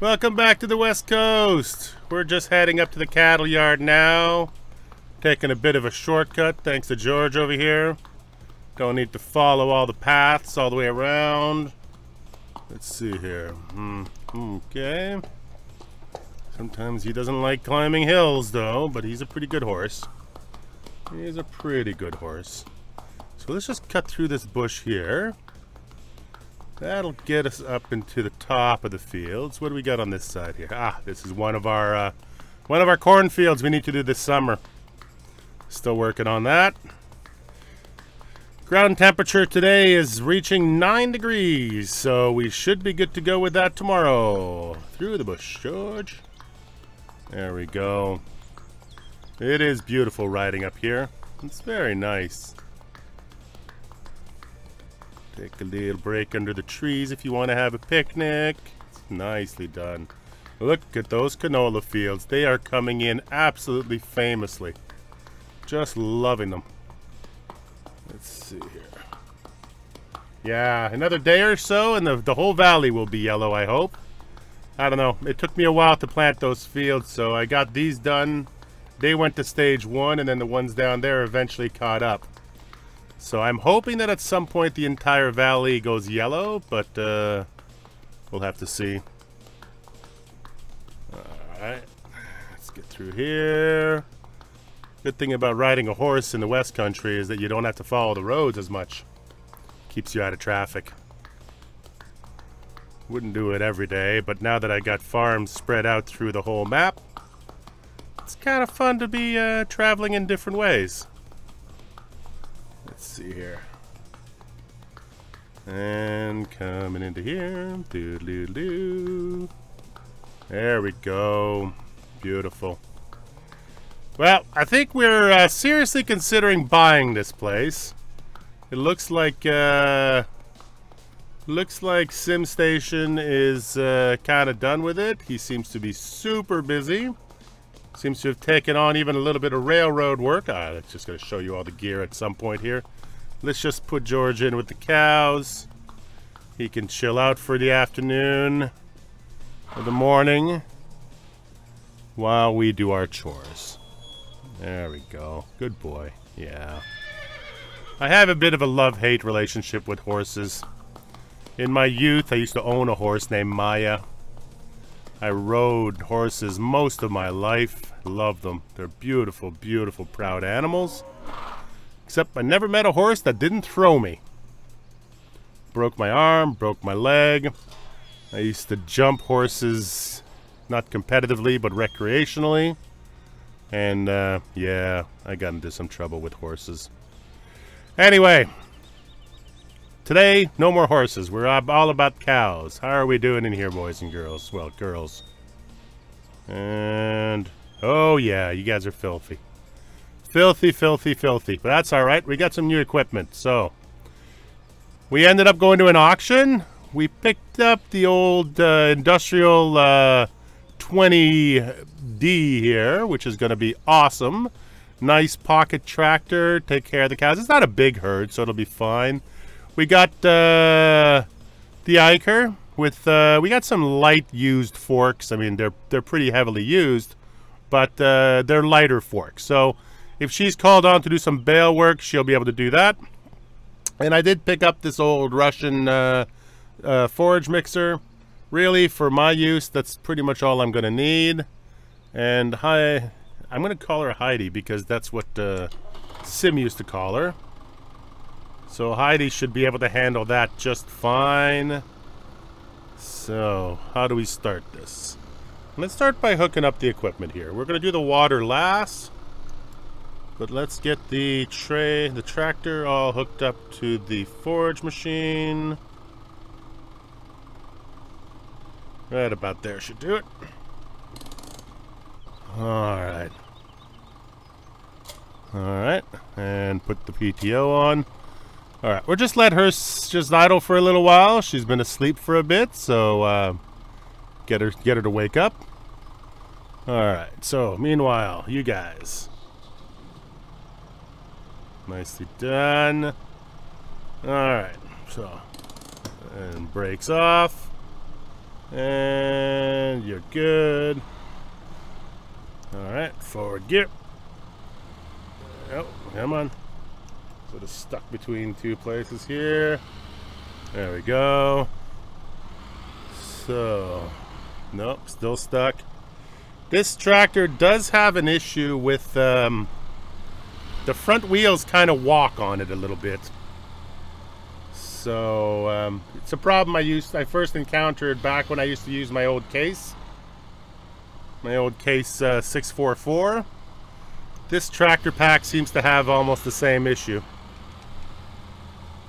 Welcome back to the West Coast. We're just heading up to the cattle yard now. Taking a bit of a shortcut thanks to George over here. Don't need to follow all the paths all the way around. Let's see here. Okay. Sometimes he doesn't like climbing hills though, but he's a pretty good horse. He's a pretty good horse. So let's just cut through this bush here. That'll get us up into the top of the fields. What do we got on this side here? Ah, this is one of our cornfields we need to do this summer. Still working on that. Ground temperature today is reaching 9 degrees, so we should be good to go with that tomorrow. Through the bush, George. There we go. It is beautiful riding up here. It's very nice. Take a little break under the trees if you want to have a picnic. It's nicely done. Look at those canola fields. They are coming in absolutely famously. Just loving them. Let's see here. Yeah, another day or so and the whole valley will be yellow, I hope. I don't know. It took me a while to plant those fields, so I got these done. They went to stage 1, and then the ones down there eventually caught up. So I'm hoping that at some point the entire valley goes yellow, but we'll have to see. Alright, let's get through here. Good thing about riding a horse in the West Country is that you don't have to follow the roads as much. Keeps you out of traffic. Wouldn't do it every day, but now that I got farms spread out through the whole map, it's kind of fun to be traveling in different ways. Let's see here. And coming into here. Doo-doo-doo. There we go. Beautiful. Well, I think we're seriously considering buying this place. It looks like SimStation is kind of done with it. He seems to be super busy. Seems to have taken on even a little bit of railroad work. That's just going to show you all the gear at some point here. Let's just put George in with the cows. He can chill out for the afternoon or the morning while we do our chores. There we go. Good boy. Yeah. I have a bit of a love-hate relationship with horses. In my youth, I used to own a horse named Maya. I rode horses most of my life. Love them. They're beautiful, beautiful, proud animals. Except I never met a horse that didn't throw me. Broke my arm, broke my leg. I used to jump horses, not competitively, but recreationally. And, yeah, I got into some trouble with horses. Anyway, today, no more horses. We're all about cows. How are we doing in here, boys and girls? Well, girls. And, oh yeah, you guys are filthy. Filthy, filthy, filthy. But that's alright. We got some new equipment. So, we ended up going to an auction. We picked up the old industrial 20D here, which is going to be awesome. Nice pocket tractor. Take care of the cows. It's not a big herd, so it'll be fine. We got the Iker with we got some light used forks. I mean, they're pretty heavily used, but they're lighter forks. So if she's called on to do some bale work, she'll be able to do that. And I did pick up this old Russian forage mixer. Really, for my use, that's pretty much all I'm going to need. And I'm going to call her Heidi because that's what Sim used to call her. So Heidi should be able to handle that just fine. So, how do we start this? Let's start by hooking up the equipment here. We're going to do the water last. But let's get the tractor all hooked up to the forage machine. Right about there should do it. Alright. Alright. And put the PTO on. Alright, we'll just let her just idle for a little while. She's been asleep for a bit, so get her to wake up. Alright, so meanwhile, you guys. Nicely done. Alright, so and brakes off. And you're good. Alright, forward gear. Oh, come on. Sort of stuck between two places here. There we go. So, nope, still stuck. This tractor does have an issue with the front wheels kind of walk on it a little bit. So it's a problem I first encountered back when I used to use my old case. My old case 644. This tractor pack seems to have almost the same issue.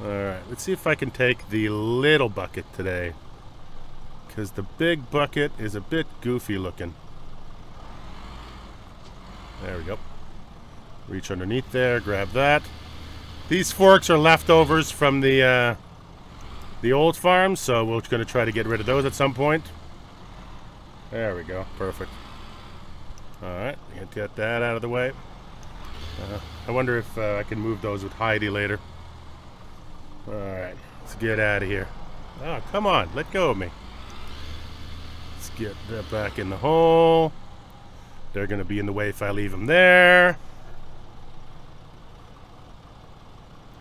Alright, let's see if I can take the little bucket today, because the big bucket is a bit goofy looking. There we go. Reach underneath there, grab that. These forks are leftovers from the old farm, so we're going to try to get rid of those at some point. There we go, perfect. Alright, get that out of the way. I wonder if I can move those with Heidi later. Alright, let's get out of here. Oh, come on, let go of me. Let's get that back in the hole. They're going to be in the way if I leave them there.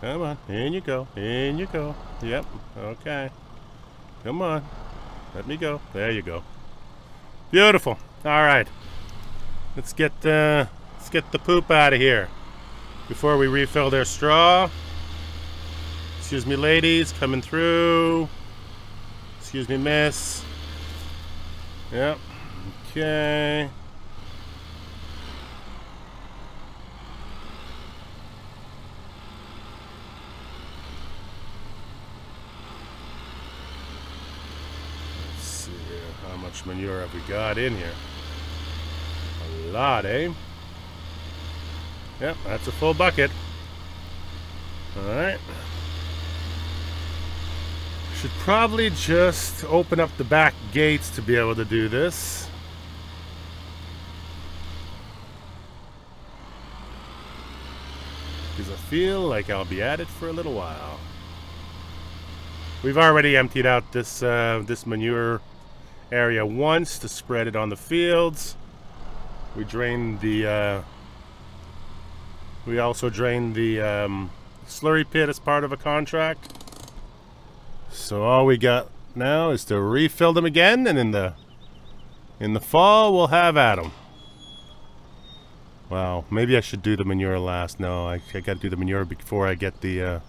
Come on, in you go, in you go. Yep, okay. Come on, let me go. There you go. Beautiful. Alright, let's get the poop out of here before we refill their straw. Excuse me, ladies, coming through. Excuse me, miss. Yep. Okay. Let's see here. How much manure have we got in here? A lot, eh? Yep, that's a full bucket. Alright. Should probably just open up the back gates to be able to do this. Because I feel like I'll be at it for a little while. We've already emptied out this manure area once to spread it on the fields. We drained the we also drained the slurry pit as part of a contract. So all we got now is to refill them again, and in the fall we'll have at them. Wow, maybe I should do the manure last. No, I got to do the manure before I get the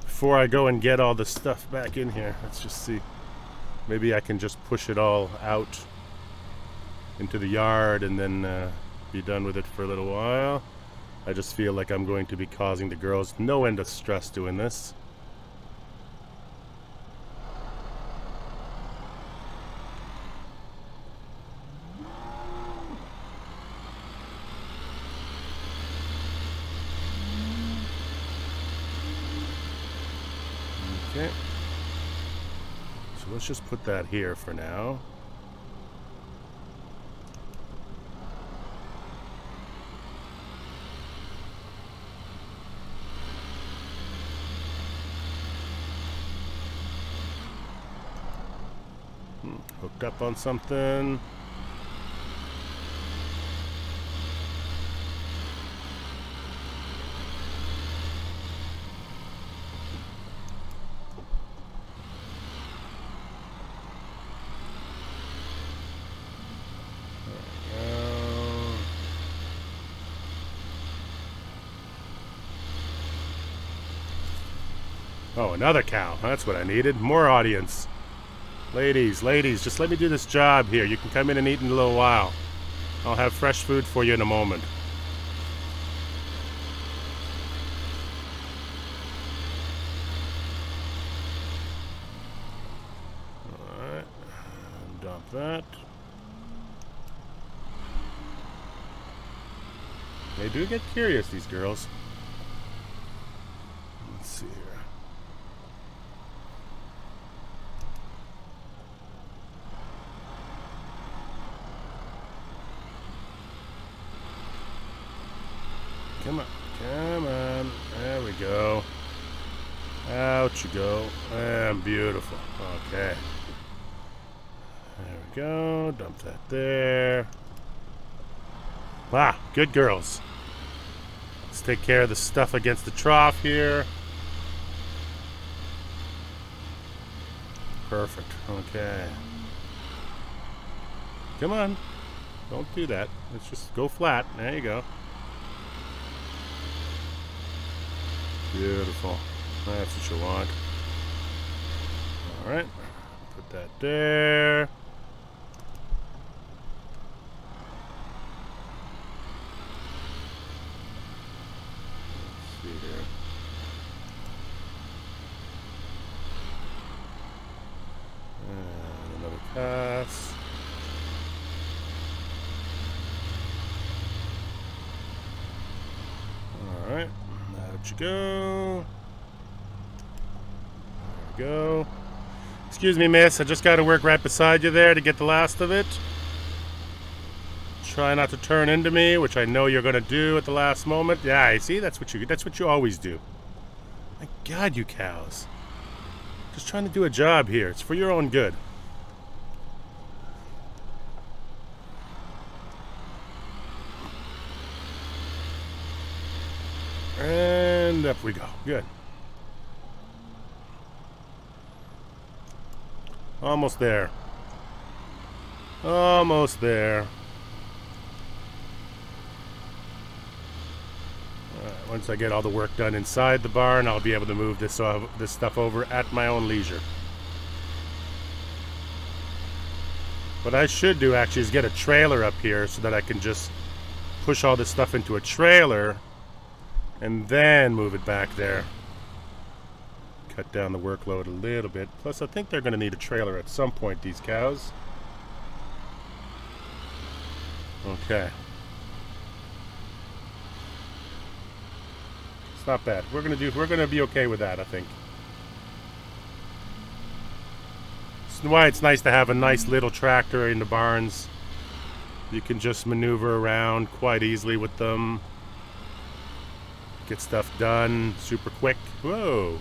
before I go and get all the stuff back in here. Let's just see. Maybe I can just push it all out into the yard and then be done with it for a little while. I just feel like I'm going to be causing the girls no end of stress doing this. Okay, so let's just put that here for now. Hooked up on something. Oh, another cow. That's what I needed. More audience. Ladies, just let me do this job here. You can come in and eat in a little while. I'll have fresh food for you in a moment. Alright. Dump that. They do get curious, these girls. Let's see here. Come on, come on. There we go. Out you go. And beautiful. Okay. we go. Dump that there. Wow, good girls. Let's take care of the stuff against the trough here. Perfect. Okay. Come on. Don't do that. Let's just go flat. There you go. Beautiful. That's what you want. Alright. Put that there. Let's see here. And another pass. Alright. Out you go. There we go. Excuse me, miss. I just got to work right beside you there to get the last of it. Try not to turn into me, which I know you're going to do at the last moment. Yeah, I see. That's what you always do. My God, you cows. Just trying to do a job here. It's for your own good. And up we go. Good. Almost there. Almost there. Once I get all the work done inside the barn, I'll be able to move this stuff over at my own leisure. What I should do actually is get a trailer up here so that I can just push all this stuff into a trailer and then move it back there. Cut down the workload a little bit. Plus, I think they're going to need a trailer at some point, these cows. Okay. It's not bad. We're going to be okay with that, I think. That's why it's nice to have a nice little tractor in the barns. You can just maneuver around quite easily with them. Get stuff done super quick. Whoa.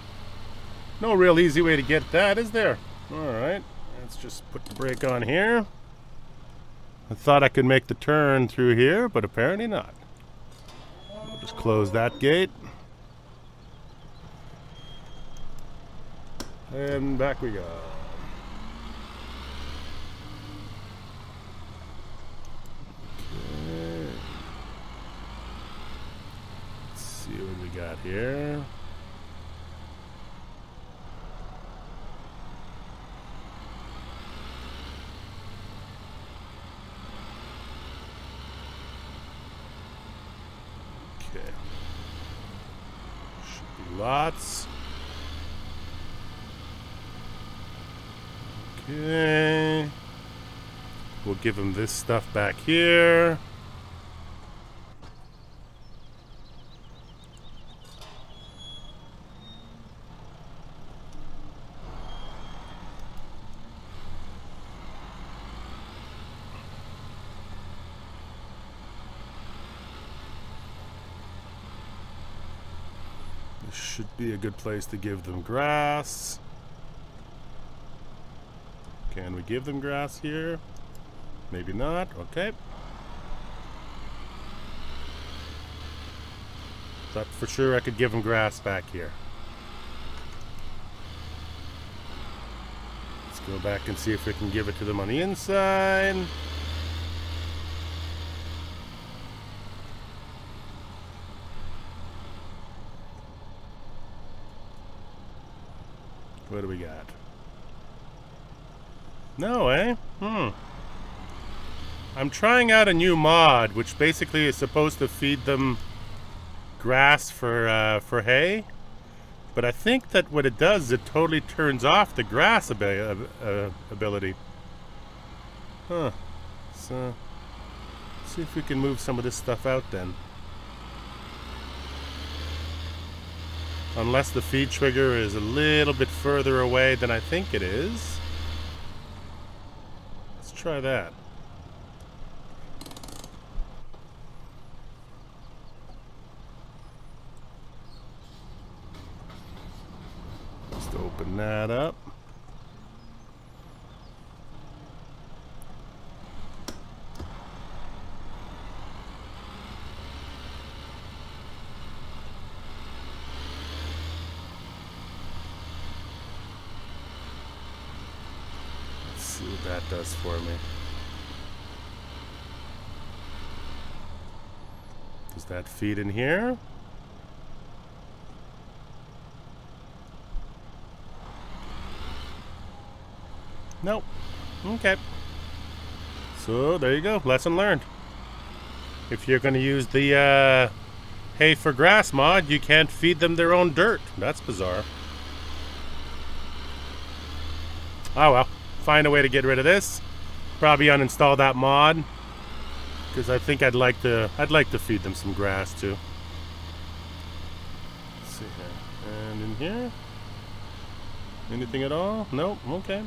No real easy way to get that, is there? Alright, let's just put the brake on here. I thought I could make the turn through here, but apparently not. We'll just close that gate. And back we go. Okay. Let's see what we got here. Okay. Should be lots. Okay. We'll give him this stuff back here. This should be a good place to give them grass. Can we give them grass here? Maybe not. Okay. Thought for sure I could give them grass back here. Let's go back and see if we can give it to them on the inside. What do we got? No, eh? I'm trying out a new mod, which basically is supposed to feed them grass for hay. But I think that what it does is it totally turns off the grass ability. Huh. So, let's see if we can move some of this stuff out then. Unless the feed trigger is a little bit further away than I think it is. Try that. Just open that up. see what that does for me. Does that feed in here? Nope. Okay. So there you go. Lesson learned. If you're going to use the hay for grass mod, you can't feed them their own dirt. That's bizarre. Oh well. Find a way to get rid of this. Probably uninstall that mod, because I think I'd like to feed them some grass too. Let's see here. And in here? Anything at all? Nope. Okay.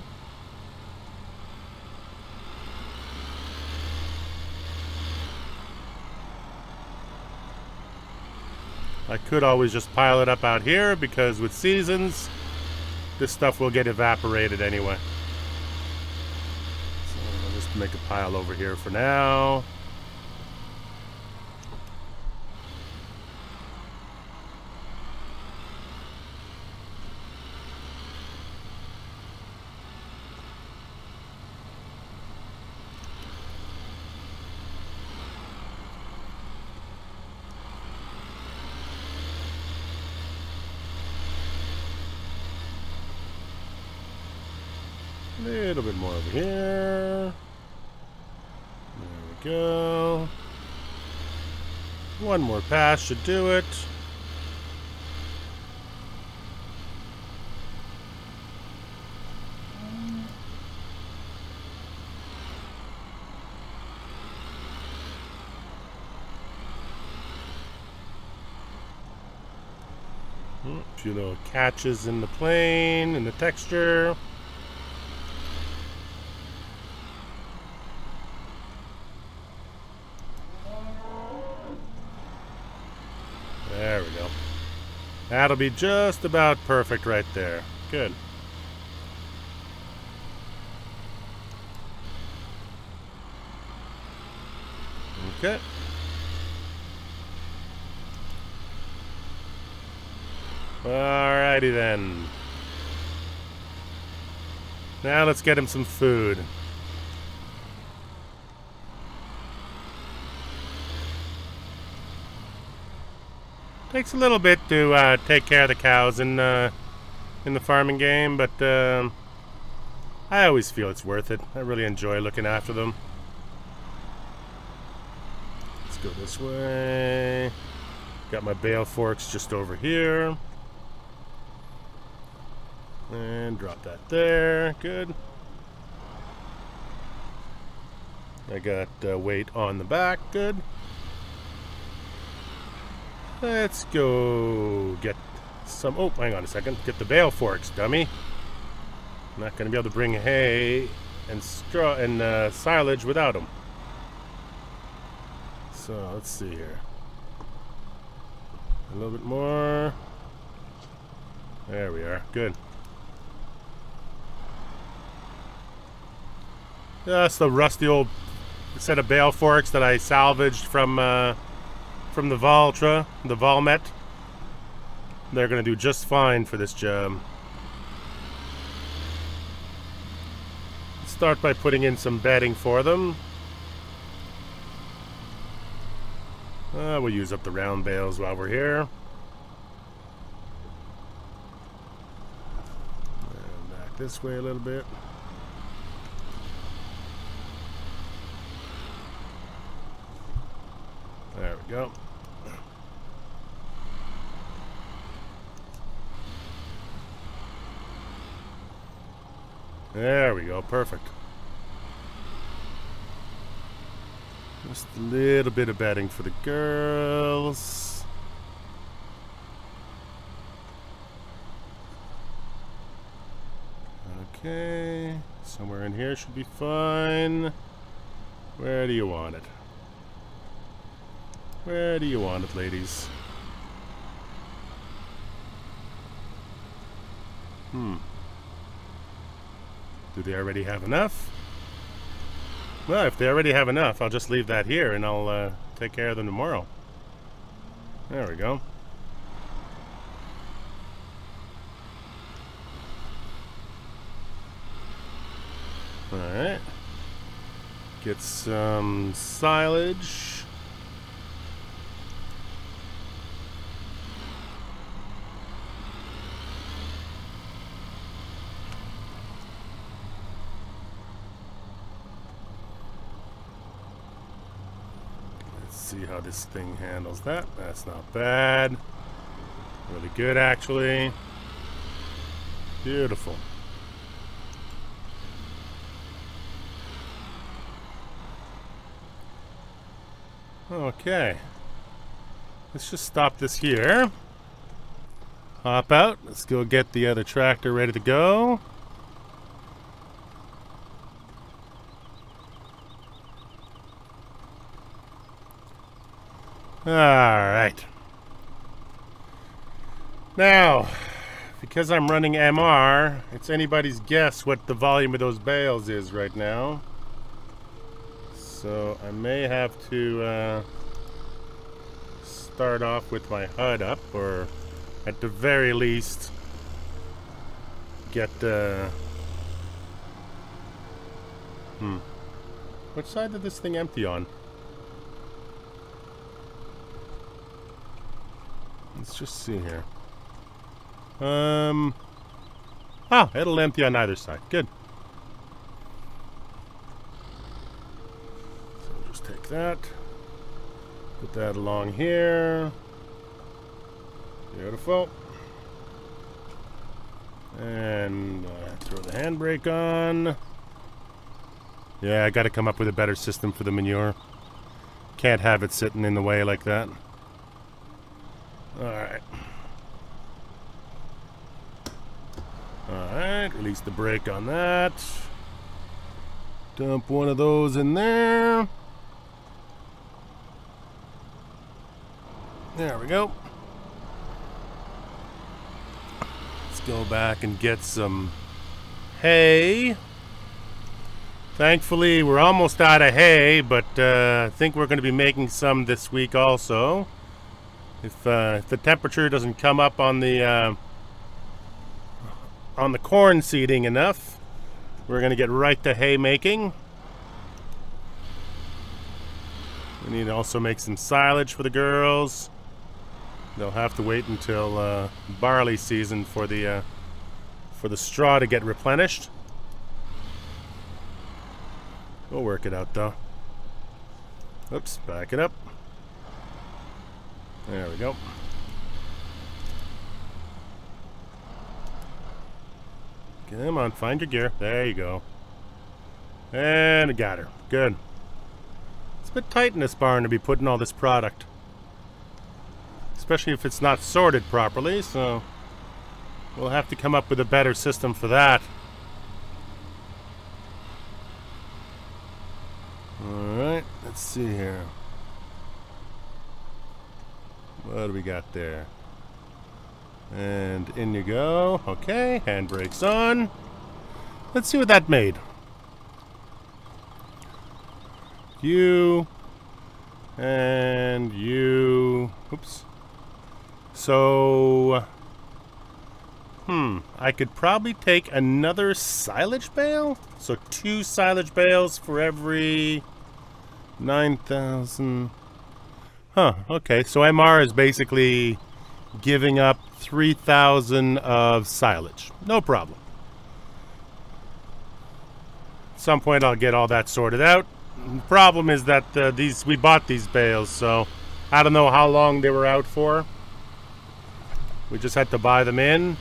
I could always just pile it up out here, because with seasons, this stuff will get evaporated anyway. So I'll just make a pile over here for now. A little bit more over here. There we go. One more pass should do it. A few little catches in the plane, in the texture. There we go. That'll be just about perfect right there. Good. Okay. Alrighty then. Now let's get him some food. Takes a little bit to take care of the cows in the farming game, but I always feel it's worth it. I really enjoy looking after them. Let's go this way. Got my bale forks just over here. And drop that there. Good. I got weight on the back. Good. Let's go get some... Oh, hang on a second. Get the bale forks, dummy. I'm not going to be able to bring hay and straw and silage without them. So, let's see here. A little bit more. There we are. Good. That's the rusty old set of bale forks that I salvaged from the Valtra, the Valmet. They're going to do just fine for this job. Let's start by putting in some bedding for them. We'll use up the round bales while we're here. And back this way a little bit. There we go. There we go, perfect. Just a little bit of bedding for the girls. Okay, somewhere in here should be fine. Where do you want it? Where do you want it, ladies? Do they already have enough? Well, if they already have enough, I'll just leave that here and I'll take care of them tomorrow. There we go. Alright. Get some silage. See how this thing handles that. That's not bad. Really good, actually. Beautiful. Okay. Let's just stop this here. Hop out. Let's go get the other tractor ready to go. Alright. Now, because I'm running MR, it's anybody's guess what the volume of those bales is right now. So I may have to start off with my HUD up, or at the very least get which side did this thing empty on? Let's just see here. It'll empty on either side. Good. So we'll just take that. Put that along here. Beautiful. And throw the handbrake on. Yeah, I got to come up with a better system for the manure. Can't have it sitting in the way like that. Alright. Alright, release the brake on that. Dump one of those in there. There we go. Let's go back and get some hay. Thankfully, we're almost out of hay, but I think we're going to be making some this week also. If the temperature doesn't come up on the corn seeding enough, we're going to get right to hay making. We need to also make some silage for the girls. They'll have to wait until barley season for the straw to get replenished. We'll work it out though. Oops, back it up. There we go. Come on, find your gear. There you go. And I got her. Good. It's a bit tight in this barn to be putting all this product. Especially if it's not sorted properly, so we'll have to come up with a better system for that. Alright, let's see here. What do we got there? And in you go. Okay, handbrake's on. Let's see what that made. You and you. Oops. So I could probably take another silage bale. So 2 silage bales for every 9,000. Huh, okay. So MR is basically giving up 3,000 of silage. No problem. At some point I'll get all that sorted out. The problem is that we bought these bales, so I don't know how long they were out for. We just had to buy them in.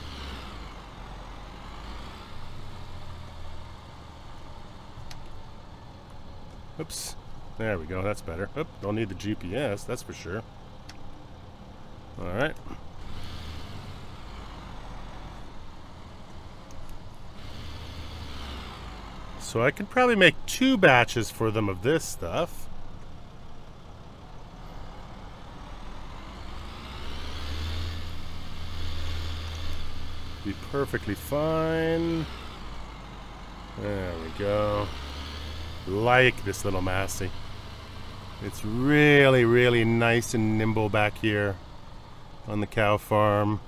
Oops. There we go, that's better. Oop, don't need the GPS, that's for sure. Alright. So I could probably make 2 batches for them of this stuff. Be perfectly fine. There we go. Like this little Massey. It's really, really nice and nimble back here on the cow farm.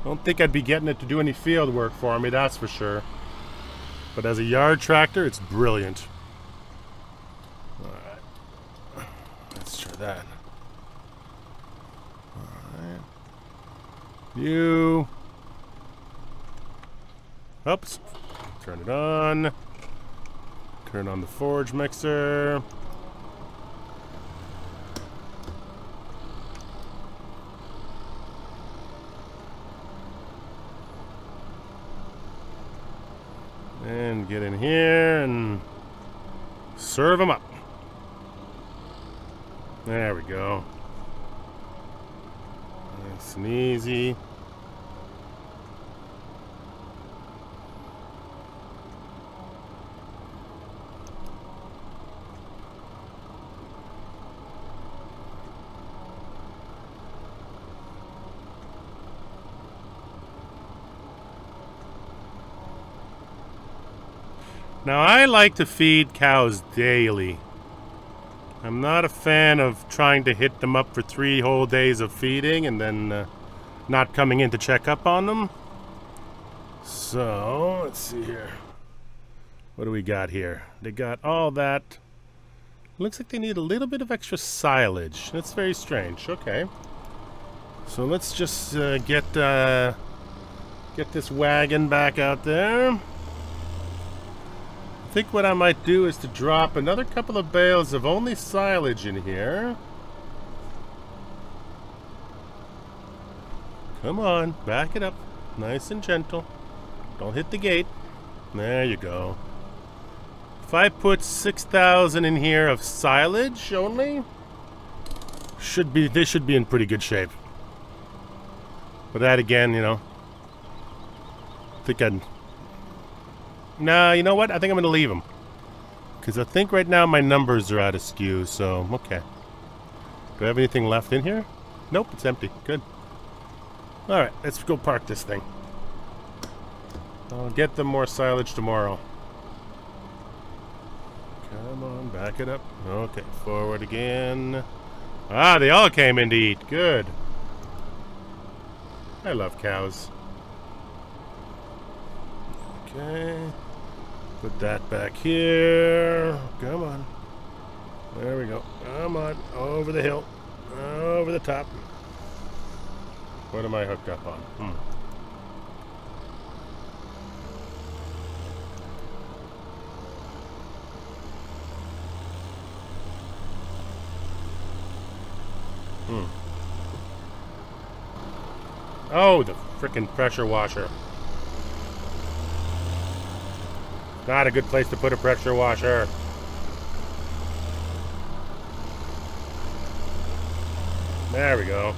Don't think I'd be getting it to do any field work for me, that's for sure. But as a yard tractor, it's brilliant. Alright. Let's try that. Alright. You. Oops. Turn it on. Turn on the forge mixer. And get in here and serve them up. There we go. Nice and easy. Now, I like to feed cows daily. I'm not a fan of trying to hit them up for 3 whole days of feeding and then not coming in to check up on them. So, let's see here. What do we got here? They got all that. Looks like they need a little bit of extra silage. That's very strange. Okay. So let's just get this wagon back out there. I think what I might do is to drop another couple of bales of only silage in here. Come on, back it up. Nice and gentle. Don't hit the gate. There you go. If I put 6,000 in here of silage only, they should be in pretty good shape. But that again, you know, I think I'd... Nah, you know what? I think I'm going to leave them. Because I think right now my numbers are out of skew, so okay. Do I have anything left in here? Nope, it's empty. Good. Alright, let's go park this thing. I'll get them more silage tomorrow. Come on, back it up. Okay, forward again. Ah, they all came in to eat. Good. I love cows. Okay. Put that back here. Come on. There we go. Come on. Over the hill. Over the top. What am I hooked up on? Oh, the frickin' pressure washer. Not a good place to put a pressure washer. There we go.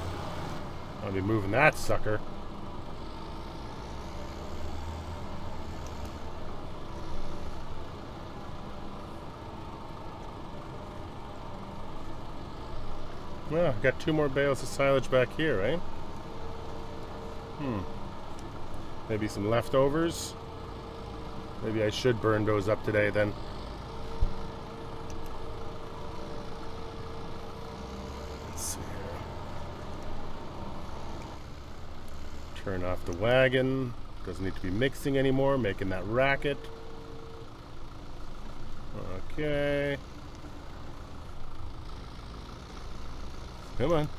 I'll be moving that sucker. Well, I've got 2 more bales of silage back here, right? Maybe some leftovers. Maybe I should burn those up today then. Let's see here. Turn off the wagon. Doesn't need to be mixing anymore, making that racket. Okay. Come on.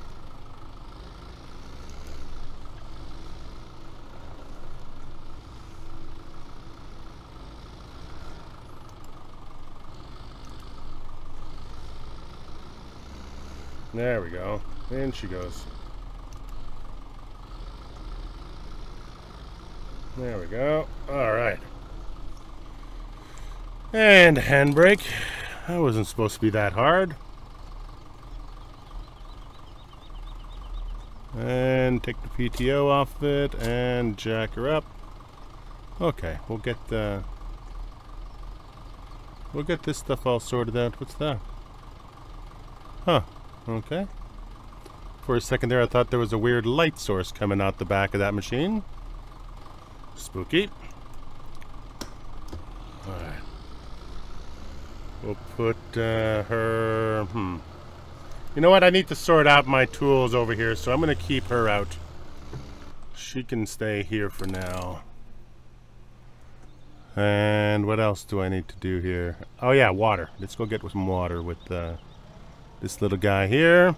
There we go. In she goes. There we go. Alright. And handbrake. That wasn't supposed to be that hard. And take the PTO off it and jack her up. Okay, we'll get this stuff all sorted out. What's that? Huh. Okay. For a second there I thought there was a weird light source coming out the back of that machine. Spooky. Alright. We'll put her... You know what? I need to sort out my tools over here, so I'm going to keep her out. She can stay here for now. And what else do I need to do here? Oh yeah, water. Let's go get some water with this little guy here.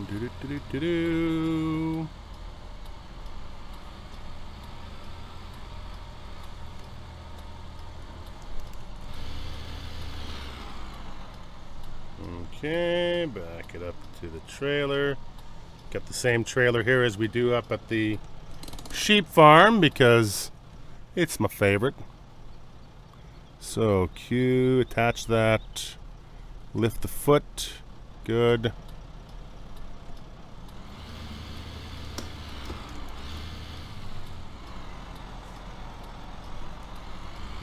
Do-do-do-do-do. Okay, back it up to the trailer. Got the same trailer here as we do up at the sheep farm because it's my favorite. So Q, attach that, lift the foot, good.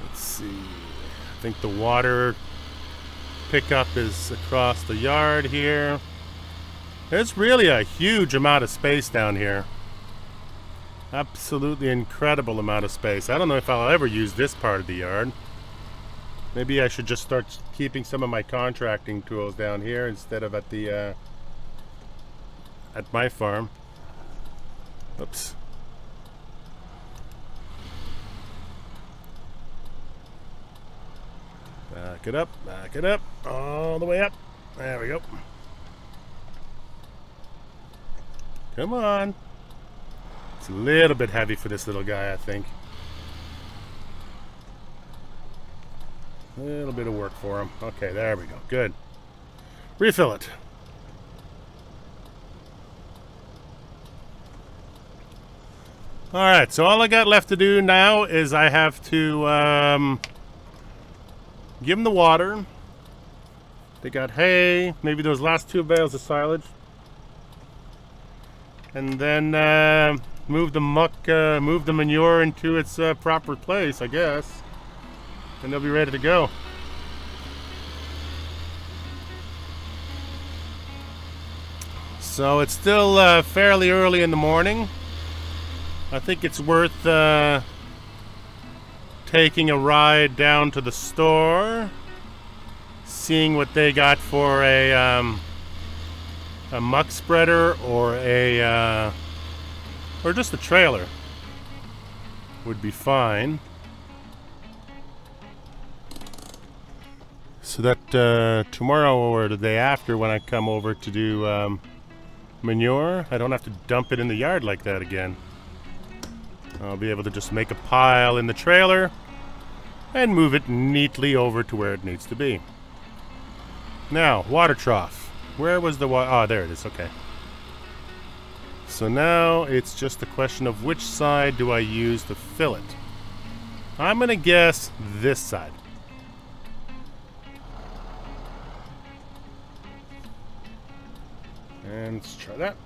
Let's see, I think the water pickup is across the yard here. There's really a huge amount of space down here. Absolutely incredible amount of space. I don't know if I'll ever use this part of the yard. Maybe I should just start keeping some of my contracting tools down here instead of at the at my farm. Oops. Back it up, all the way up. There we go. Come on. It's a little bit heavy for this little guy, I think. A little bit of work for him. Okay, there we go. Good. Refill it. Alright, so all I got left to do now is I have to give them the water. They got hay, maybe those last 2 bales of silage. And then move the muck, move the manure into its proper place, I guess. And they'll be ready to go. So it's still fairly early in the morning. I think it's worth taking a ride down to the store, seeing what they got for a muck spreader or a or just a trailer would be fine. So that tomorrow or the day after, when I come over to do manure, I don't have to dump it in the yard like that again. I'll be able to just make a pile in the trailer and move it neatly over to where it needs to be. Now, water trough. Where was the water? Oh, there it is. Okay. So now it's just a question of which side do I use to fill it. I'm going to guess this side. And let's try that.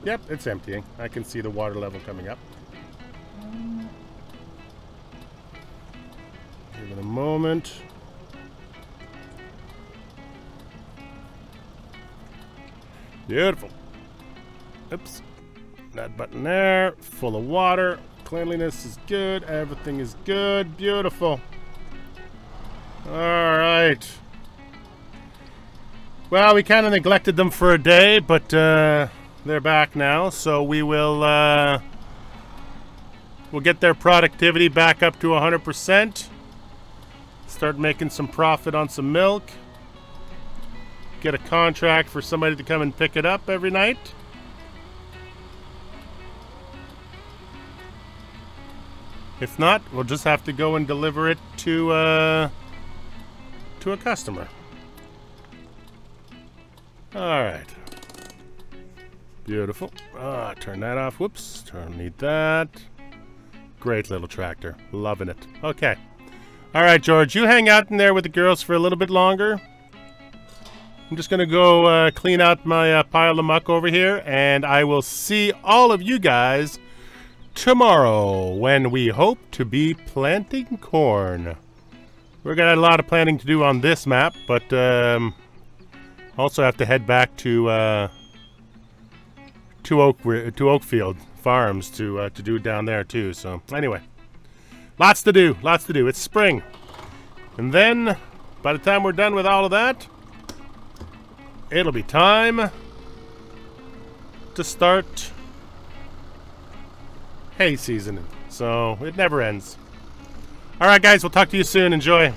Yep, it's emptying. I can see the water level coming up. Give it a moment. Beautiful. Oops. That button there, full of water. Cleanliness is good. Everything is good. Beautiful. All right. Well, we kind of neglected them for a day, but they're back now, so we will we'll get their productivity back up to 100%. Start making some profit on some milk. Get a contract for somebody to come and pick it up every night. If not, we'll just have to go and deliver it to a customer. All right. Beautiful. Turn that off. Whoops. Don't need that. Great little tractor. Loving it. Okay. All right, George. You hang out in there with the girls for a little bit longer. I'm just going to go clean out my pile of muck over here, and I will see all of you guys tomorrow when we hope to be planting corn. We're going to have a lot of planting to do on this map, but also have to head back to Oakfield Farms to do down there too. So anyway, lots to do. It's spring. And then, by the time we're done with all of that, it'll be time to start hay seasoning. So, it never ends. Alright guys, we'll talk to you soon. Enjoy.